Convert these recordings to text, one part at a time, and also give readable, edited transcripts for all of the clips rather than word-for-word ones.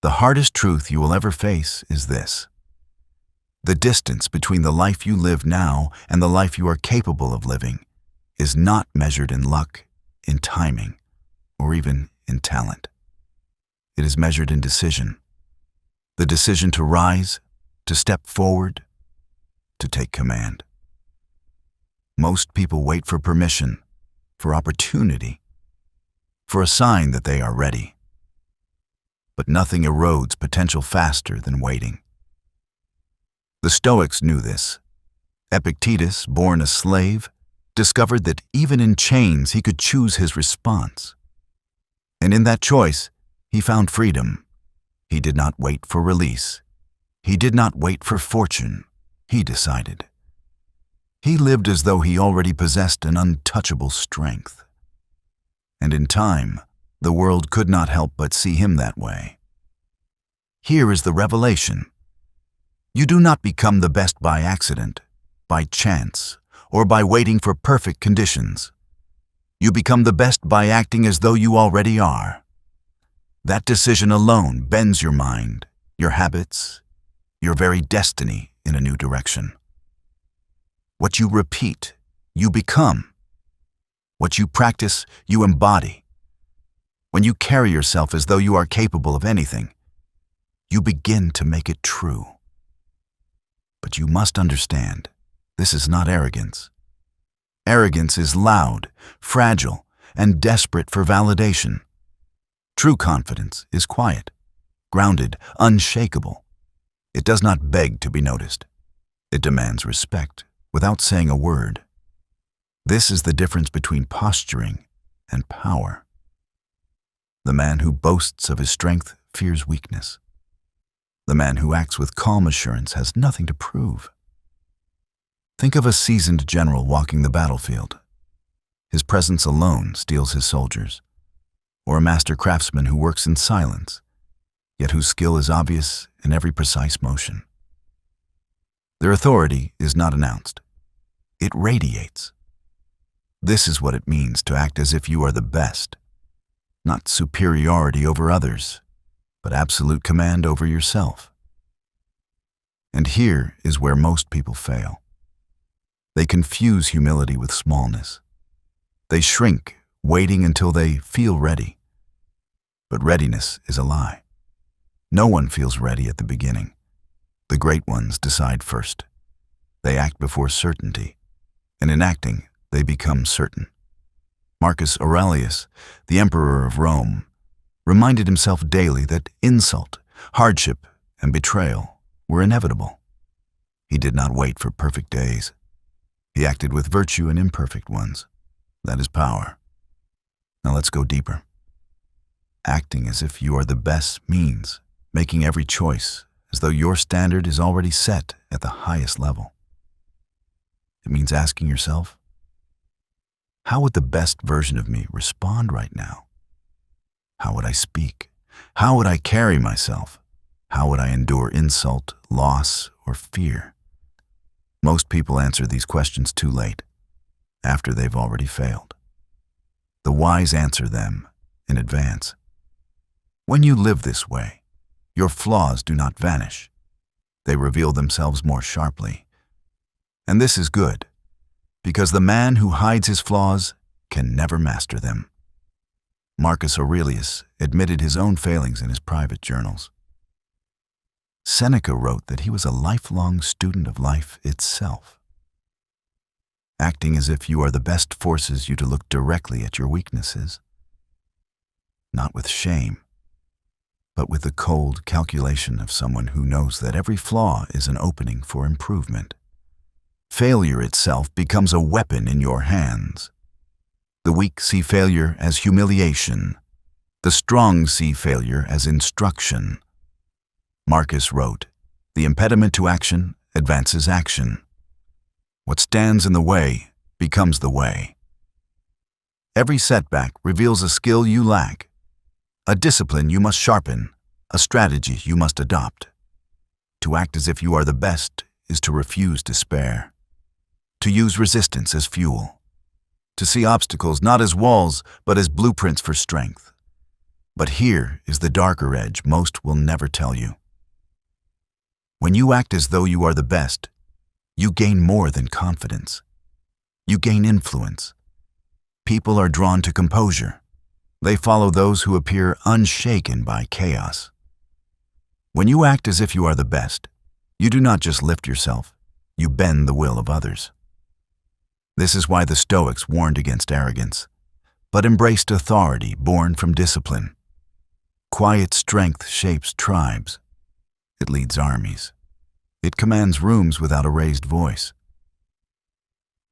The hardest truth you will ever face is this: the distance between the life you live now and the life you are capable of living is not measured in luck, in timing, or even in talent. It is measured in decision. The decision to rise, to step forward, to take command. Most people wait for permission, for opportunity, for a sign that they are ready. But nothing erodes potential faster than waiting. The Stoics knew this. Epictetus, born a slave, discovered that even in chains he could choose his response. And in that choice, he found freedom. He did not wait for release. He did not wait for fortune. He decided. He lived as though he already possessed an untouchable strength. And in time, the world could not help but see him that way. Here is the revelation. You do not become the best by accident, by chance, or by waiting for perfect conditions. You become the best by acting as though you already are. That decision alone bends your mind, your habits, your very destiny in a new direction. What you repeat, you become. What you practice, you embody. When you carry yourself as though you are capable of anything, you begin to make it true. But you must understand, this is not arrogance. Arrogance is loud, fragile, and desperate for validation. True confidence is quiet, grounded, unshakable. It does not beg to be noticed. It demands respect without saying a word. This is the difference between posturing and power. The man who boasts of his strength fears weakness. The man who acts with calm assurance has nothing to prove. Think of a seasoned general walking the battlefield. His presence alone steels his soldiers. Or a master craftsman who works in silence, yet whose skill is obvious in every precise motion. Their authority is not announced. It radiates. This is what it means to act as if you are the best. Not superiority over others, but absolute command over yourself. And here is where most people fail. They confuse humility with smallness. They shrink, waiting until they feel ready. But readiness is a lie. No one feels ready at the beginning. The great ones decide first. They act before certainty, and in acting, they become certain. Marcus Aurelius, the emperor of Rome, reminded himself daily that insult, hardship, and betrayal were inevitable. He did not wait for perfect days. He acted with virtue in imperfect ones. That is power. Now let's go deeper. Acting as if you are the best means making every choice as though your standard is already set at the highest level. It means asking yourself, how would the best version of me respond right now? How would I speak? How would I carry myself? How would I endure insult, loss, or fear? Most people answer these questions too late, after they've already failed. The wise answer them in advance. When you live this way, your flaws do not vanish. They reveal themselves more sharply. And this is good, because the man who hides his flaws can never master them. Marcus Aurelius admitted his own failings in his private journals. Seneca wrote that he was a lifelong student of life itself. Acting as if you are the best forces you to look directly at your weaknesses, not with shame, but with the cold calculation of someone who knows that every flaw is an opening for improvement. Failure itself becomes a weapon in your hands. The weak see failure as humiliation. The strong see failure as instruction. Marcus wrote, "The impediment to action advances action. What stands in the way becomes the way." Every setback reveals a skill you lack, a discipline you must sharpen, a strategy you must adopt. To act as if you are the best is to refuse despair, to use resistance as fuel, to see obstacles not as walls but as blueprints for strength. But here is the darker edge most will never tell you. When you act as though you are the best, you gain more than confidence. You gain influence. People are drawn to composure. They follow those who appear unshaken by chaos. When you act as if you are the best, you do not just lift yourself, you bend the will of others. This is why the Stoics warned against arrogance, but embraced authority born from discipline. Quiet strength shapes tribes. It leads armies. It commands rooms without a raised voice.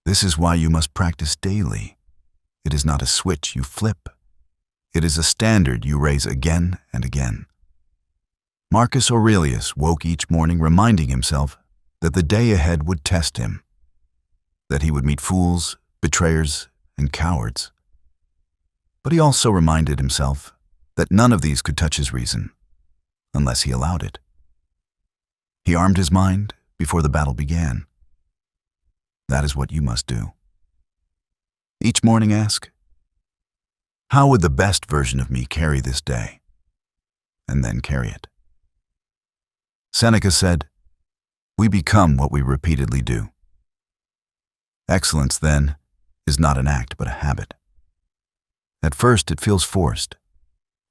This is why you must practice daily. It is not a switch you flip. It is a standard you raise again and again. Marcus Aurelius woke each morning reminding himself that the day ahead would test him, that he would meet fools, betrayers, and cowards. But he also reminded himself that none of these could touch his reason, unless he allowed it. He armed his mind before the battle began. That is what you must do. Each morning ask, how would the best version of me carry this day? And then carry it. Seneca said, we become what we repeatedly do. Excellence, then, is not an act but a habit. At first it feels forced,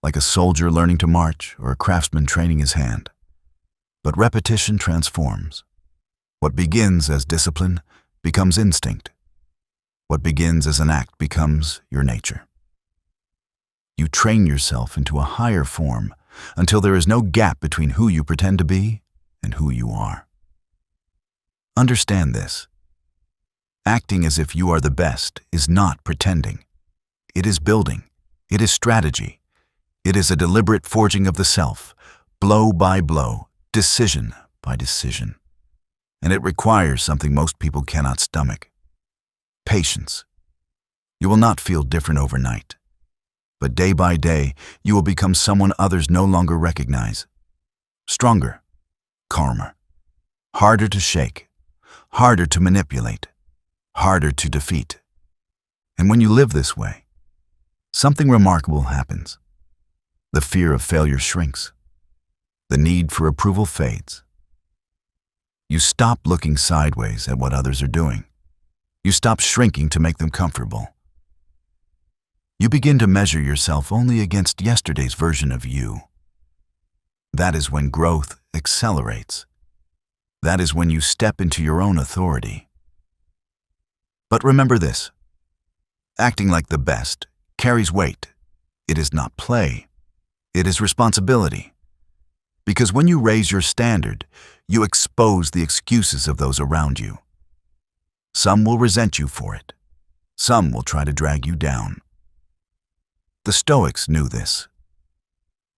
like a soldier learning to march or a craftsman training his hand. But repetition transforms. What begins as discipline becomes instinct. What begins as an act becomes your nature. You train yourself into a higher form until there is no gap between who you pretend to be and who you are. Understand this. Acting as if you are the best is not pretending. It is building. It is strategy. It is a deliberate forging of the self, blow by blow, decision by decision. And it requires something most people cannot stomach: patience. You will not feel different overnight, but day by day you will become someone others no longer recognize. Stronger, calmer, harder to shake, harder to manipulate, harder to defeat. And when you live this way, something remarkable happens. The fear of failure shrinks. The need for approval fades. You stop looking sideways at what others are doing. You stop shrinking to make them comfortable. You begin to measure yourself only against yesterday's version of you. That is when growth accelerates. That is when you step into your own authority. But remember this: acting like the best carries weight. It is not play. It is responsibility. Because when you raise your standard, you expose the excuses of those around you. Some will resent you for it. Some will try to drag you down. The Stoics knew this.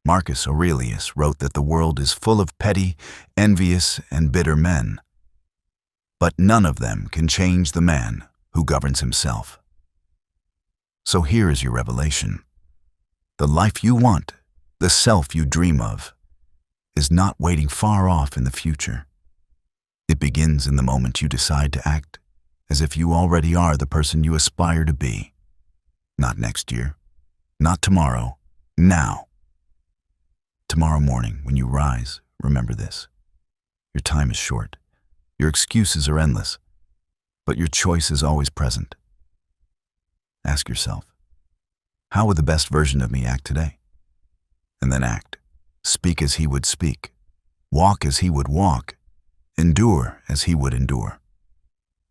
Marcus Aurelius wrote that the world is full of petty, envious, and bitter men. But none of them can change the man who governs himself. So here is your revelation. The life you want, the self you dream of, is not waiting far off in the future. It begins in the moment you decide to act as if you already are the person you aspire to be. Not next year, not tomorrow, now. Tomorrow morning, when you rise, remember this: your time is short, your excuses are endless, but your choice is always present. Ask yourself, how would the best version of me act today? And then act. Speak as he would speak. Walk as he would walk. Endure as he would endure.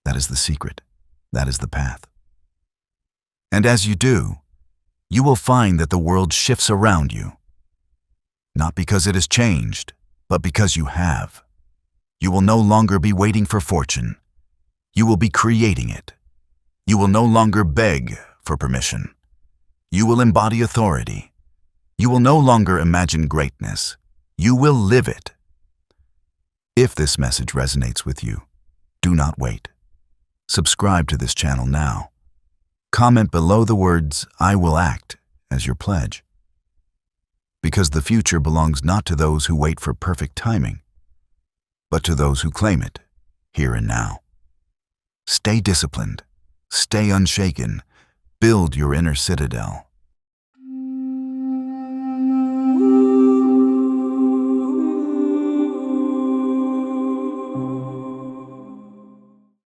That is the secret. That is the path. And as you do, you will find that the world shifts around you. Not because it has changed, but because you have. You will no longer be waiting for fortune. You will be creating it. You will no longer beg for permission. You will embody authority. You will no longer imagine greatness. You will live it. If this message resonates with you, do not wait. Subscribe to this channel now. Comment below the words, "I will act," as your pledge. Because the future belongs not to those who wait for perfect timing, but to those who claim it, here and now. Stay disciplined. Stay unshaken. Build your inner citadel.